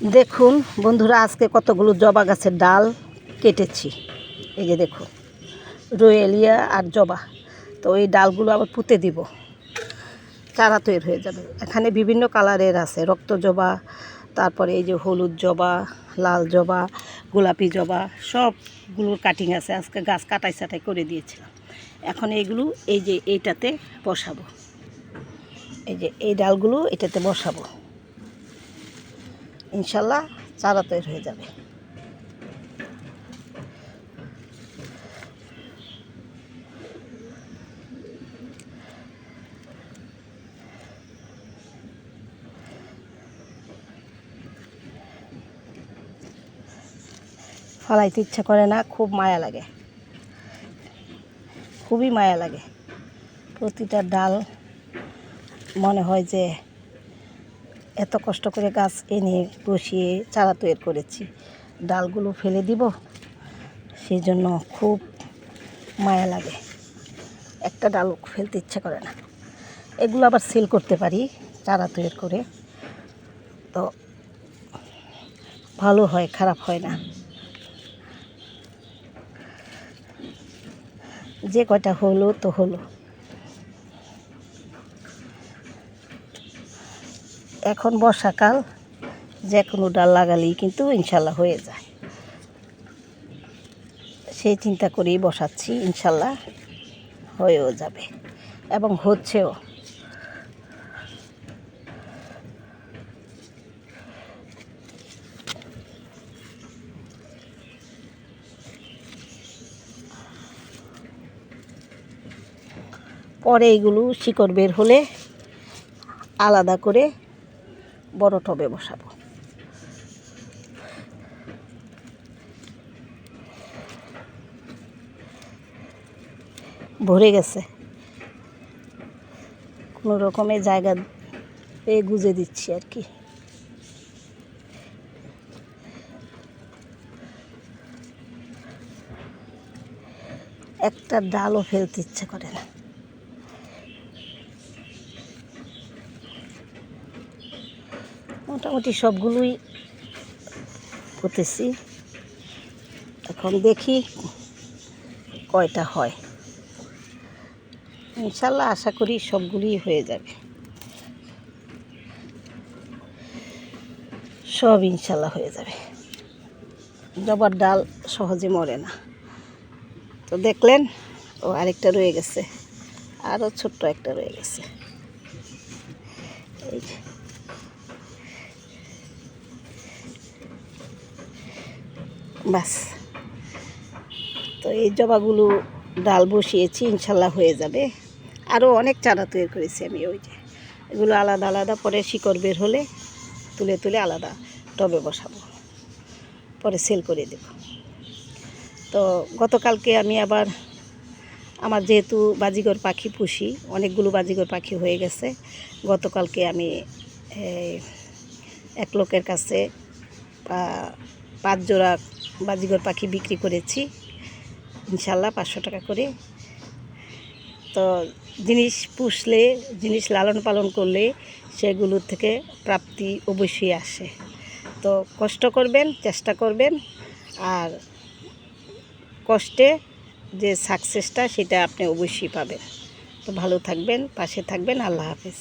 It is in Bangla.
দেখুন বন্ধুরা, আজকে কতগুলো জবা গাছের ডাল কেটেছি। এই যে দেখুন, রোয়েলিয়া আর জবা। তো এই ডালগুলো আবার পুঁতে দিব, চারা তৈরি হয়ে যাবে। এখানে বিভিন্ন কালারের আছে, রক্ত জবা, তারপরে এই যে হলুদ জবা, লাল জবা, গোলাপি জবা, সবগুলোর কাটিং আছে। আজকে গাছ কাটাই ছাটাই করে দিয়েছিলাম। এখন এইগুলো এই যে এইটাতে বসাবো, এই যে এই ডালগুলো এটাতে বসাবো। ইনশাল্লাহ চারা তৈরি হয়ে যাবে। ফলাইতে ইচ্ছা করে না, খুব মায়া লাগে, খুবই মায়া লাগে। প্রতিটা ডাল মনে হয় যে এত কষ্ট করে গাছ এনে বসিয়ে চারা তৈরি করেছি, ডালগুলো ফেলে দিব, সেই জন্য খুব মায়া লাগে। একটা ডাল ফেলতে ইচ্ছা করে না। এগুলো আবার সেল করতে পারি চারা তৈরি করে, তো ভালো হয়, খারাপ হয় না। যে কয়টা হলো তো হলো। এখন বর্ষাকাল, যে কোনো ডাল লাগালেই কিন্তু ইনশাল্লাহ হয়ে যায়, সেই চিন্তা করেই বসাচ্ছি। ইনশাল্লাহ হয়েও যাবে এবং হচ্ছেও। পরে এইগুলো শিকড় বের হলে আলাদা করে বড় টবে বসাবো। ভরে গেছে, কোনো রকমের জায়গা পেয়ে গুজে দিচ্ছি আর কি। একটা ডালও ফেলতে ইচ্ছে করে না। মোটামুটি সবগুলোই পুঁতেছি, এখন দেখি কয়টা হয়। ইনশাল্লাহ আশা করি সবগুলোই হয়ে যাবে, সব ইনশাল্লাহ হয়ে যাবে। জবার ডাল সহজে মরে না। তো দেখলেন, ও আরেকটা রয়ে গেছে, আরও ছোট্ট একটা রয়ে গেছে। এই যে বাস। তো এই জবাগুলো ডাল বসিয়েছি, ইনশাল্লাহ হয়ে যাবে। আরও অনেক চারা তৈরি করেছি আমি। ওই যে এগুলো আলাদা আলাদা, পরে শিকড় বের হলে তুলে তুলে আলাদা টবে বসাবো, পরে সেল করে দেব। তো গতকালকে আমি আবার, আমার যেহেতু বাজিঘর পাখি পুষি, অনেকগুলো বাজিঘর পাখি হয়ে গেছে। গতকালকে আমি এক লোকের কাছে 5 জোড়া বাজিঘর পাখি বিক্রি করেছি, ইনশাল্লাহ 500 টাকা করে। তো জিনিস পুষলে, জিনিস লালন পালন করলে সেগুলোর থেকে প্রাপ্তি অবশ্যই আসে। তো কষ্ট করবেন, চেষ্টা করবেন, আর কষ্টে যে সাকসেসটা সেটা আপনি অবশ্যই পাবেন। তো ভালো থাকবেন, পাশে থাকবেন। আল্লাহ হাফেজ।